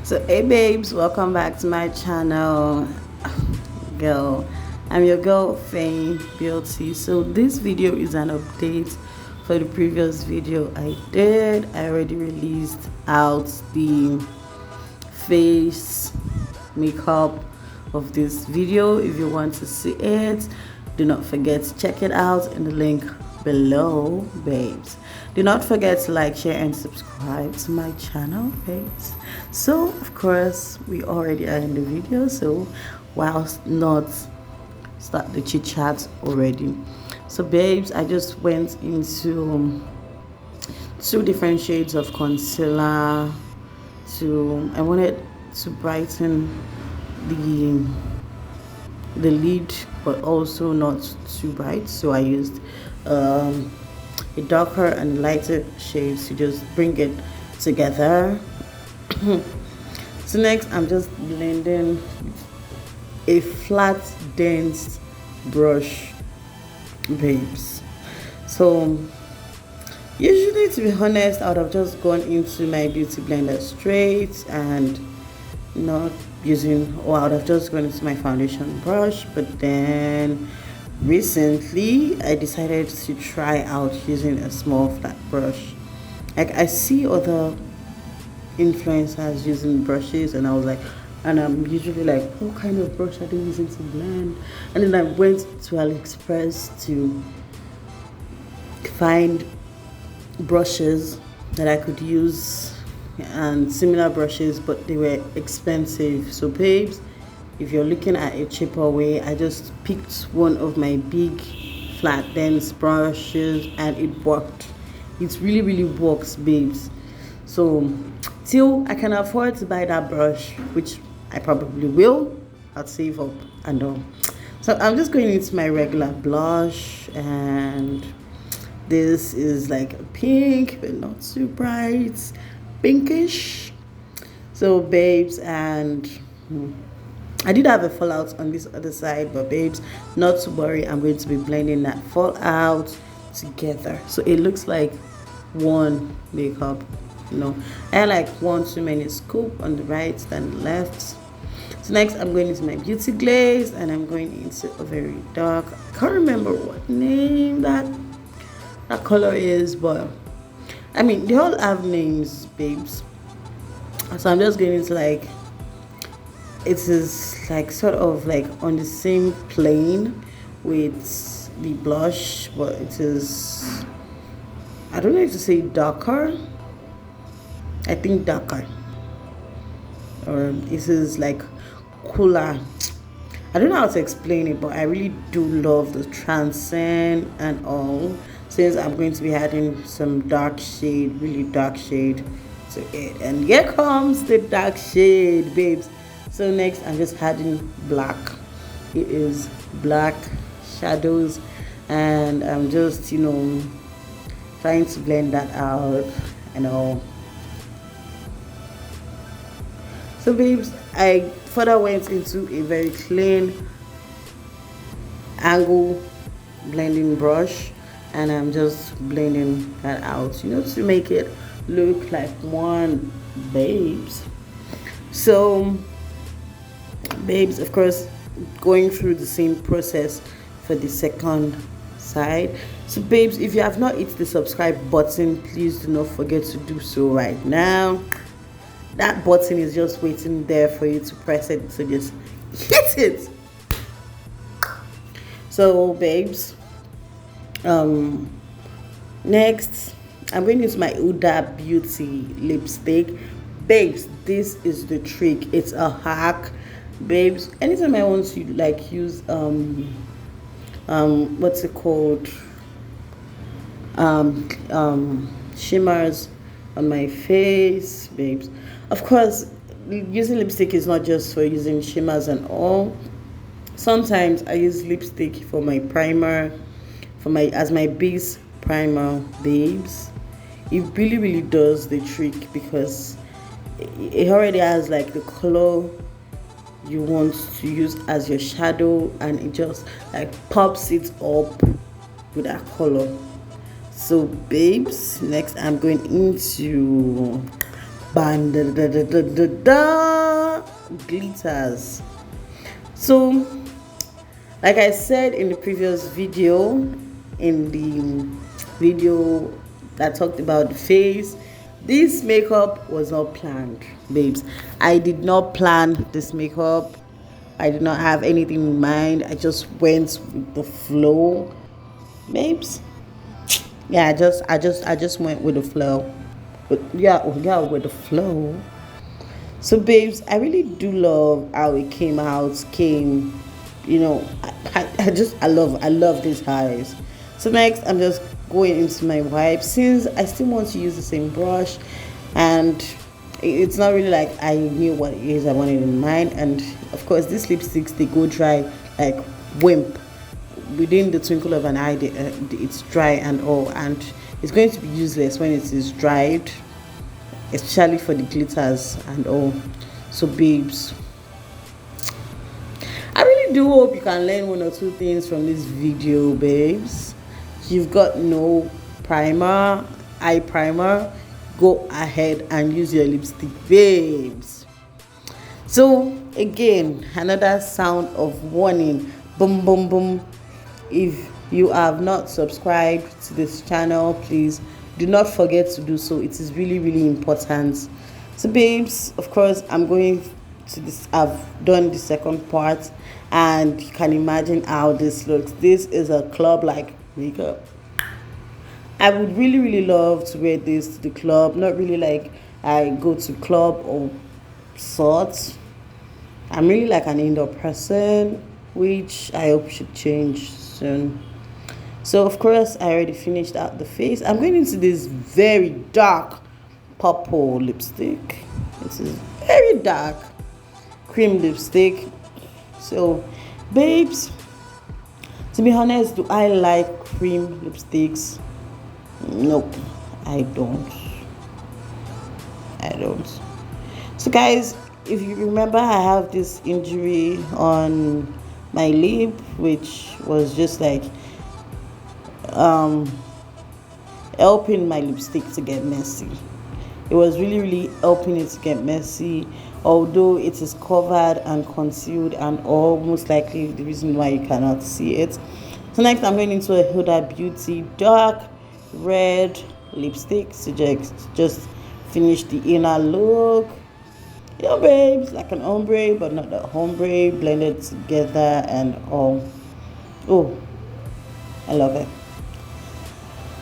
So hey babes, welcome back to my channel. Girl, I'm your girl Fehinbeauty. So this video is an update for the previous video I did. I already released out the face makeup of this video. If you want to see it, do not forget to check it out in the link below, babes. Do not forget to like, share and subscribe to my channel, babes. So of course we already are in the video, so whilst not start the chit chat already. So babes, I just went into two different shades of concealer. I wanted to brighten the lid, but also not too bright, so I used a darker and lighter shades to just bring it together. So next I'm just blending a flat dense brush, babes. So usually, to be honest, I would have just gone into my beauty blender straight and not using, or I would have just gone into my foundation brush. But then recently I decided to try out using a small flat brush. Like, I see other influencers using brushes, and I was like, and I'm usually like, what kind of brush are they using to blend? And then I went to AliExpress to find brushes that I could use and similar brushes, but they were expensive. So babes, if you're looking at a cheaper way, I just picked one of my big flat dense brushes and it worked. It really works, babes. So till I can afford to buy that brush, which I probably will, I'll save up and all. So I'm just going into my regular blush, and this is like a pink but not too bright, pinkish. So babes, and I did have a fallout on this other side, but babes, not to worry, I'm going to be blending that fallout together so it looks like one makeup. I like 1 too many scoop on the right than the left. So next I'm going into my beauty glaze, and I'm going into a very dark, I can't remember what name that color is, but I mean they all have names, babes. So I'm just going into like, it is like sort of like on the same plane with the blush, but it is, I don't know if to say darker, I think darker, or this is like cooler. I don't know how to explain it, but I really do love the transcend and all, since I'm going to be adding some dark shade, really dark shade to it. And here comes the dark shade, babes. So next I'm just adding black. It is black shadows, and I'm just trying to blend that out and all. So babes, I further went into a very clean angle blending brush, and I'm just blending that out, to make it look like one, babes. So babes, of course, going through the same process for the second side. So babes, if you have not hit the subscribe button, please do not forget to do so right now. That button is just waiting there for you to press it, so just hit it. So babes, next I'm going to use my Huda Beauty lipstick. Babes, this is the trick, it's a hack, babes. Anytime I want to like use what's it called, shimmers on my face, babes. Of course, using lipstick is not just for using shimmers and all. Sometimes I use lipstick for my primer, as my base primer, babes. It really does the trick, because it already has like the color you want to use as your shadow, and it just like pops it up with that color. So babes, next I'm going into Band glitters. So like I said in the previous video, in the video that talked about the face, this makeup was not planned, babes. I did not plan this makeup. I did not have anything in mind. I just went with the flow, babes. Yeah, I just went with the flow. But yeah, with the flow. So, babes, I really do love how it came out. You know, I love these eyes. So next, I'm just going into my wipe, since I still want to use the same brush, and it's not really like I knew what it is I wanted in mind. And of course, these lipsticks, they go dry like wimp within the twinkle of an eye. It's dry and all, and it's going to be useless when it is dried, especially for the glitters and all. So, babes, I really do hope you can learn one or two things from this video, babes. You've got no eye primer, go ahead and use your lipstick, babes. So again, another sound of warning, boom boom boom. If you have not subscribed to this channel, please do not forget to do so. It is really, really important. So, babes, of course, I'm going to this. I've done the second part, and you can imagine how this looks. This is a club like makeup. I would really, really love to wear this to the club. Not really like I go to club or sorts. I'm really like an indoor person, which I hope should change soon. So of course, I already finished out the face. I'm going into this very dark purple lipstick. It is very dark cream lipstick. So, babes, to be honest, do I like cream lipsticks? Nope, I don't. So guys, if you remember, I have this injury on my lip, which was just like helping my lipstick to get messy. It was really, really helping it to get messy, although it is covered and concealed and all, most likely the reason why you cannot see it. So next, I'm going into a Huda Beauty dark red lipstick to just finish the inner look. Yeah, babes, like an ombre, but not the ombre, blended together and all. Oh, I love it.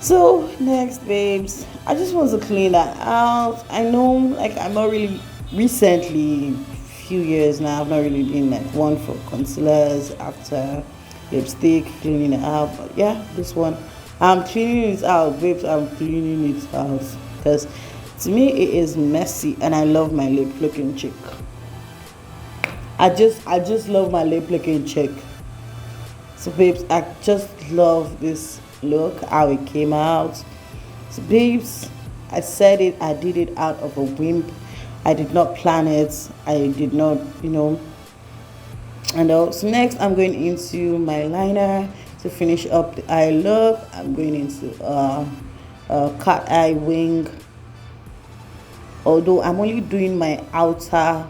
So next, babes, I just want to clean that out. I know, like, I'm not really recently, few years now, I've not really been like one for concealers after lipstick, cleaning it out. But yeah, this one, I'm cleaning it out, babes. I'm cleaning it out because to me it is messy, and I love my lip looking chick. I just love my lip looking chick. So, babes, I just love this look, how it came out. So, babes, I said it, I did it out of a whim. I did not plan it. I did not, and so next I'm going into my liner to finish up the eye look. I'm going into cat eye wing, although I'm only doing my outer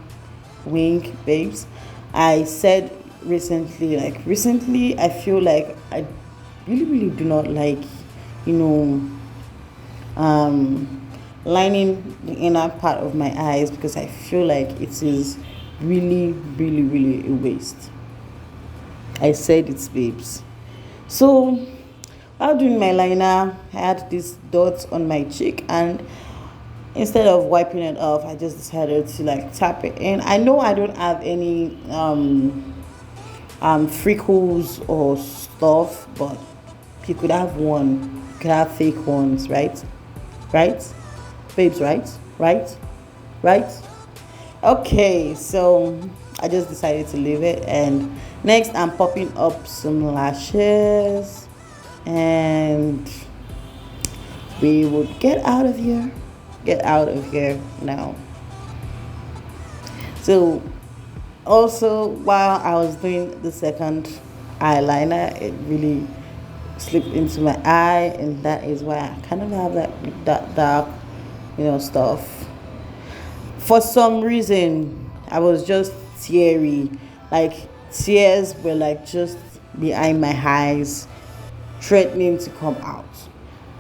wing, babes. I said recently I feel like I really do not like lining the inner part of my eyes, because I feel like it is really a waste. I said it's, babes. So while doing my liner, I had this dot on my cheek, and instead of wiping it off, I just decided to like tap it in. I know I don't have any freckles or stuff, but you could have one. You could have fake ones, right, babes? Right. Okay, so I just decided to leave it, and next I'm popping up some lashes, and we would get out of here now. So also, while I was doing the second eyeliner, it really slipped into my eye, and that is why I kind of have that dark stuff. For some reason I was just teary, like tears were like just behind my eyes, threatening to come out.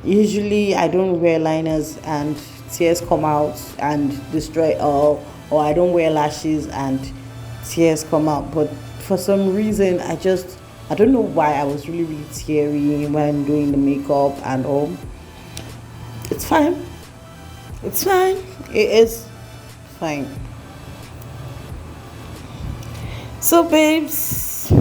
Usually I don't wear liners and tears come out and destroy all, or I don't wear lashes and tears come out. But for some reason I don't know why I was really really teary when doing the makeup and all. It's fine. It's fine. It is fine. So babes,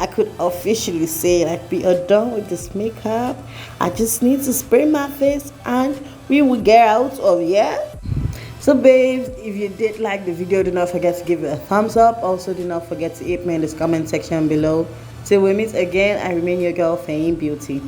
I could officially say like we are done with this makeup. I just need to spray my face and we will get out of here. So babes, if you did like the video, do not forget to give it a thumbs up. Also do not forget to hit me in this comment section below. Till we meet again, I remain your girl Fehinbeauty.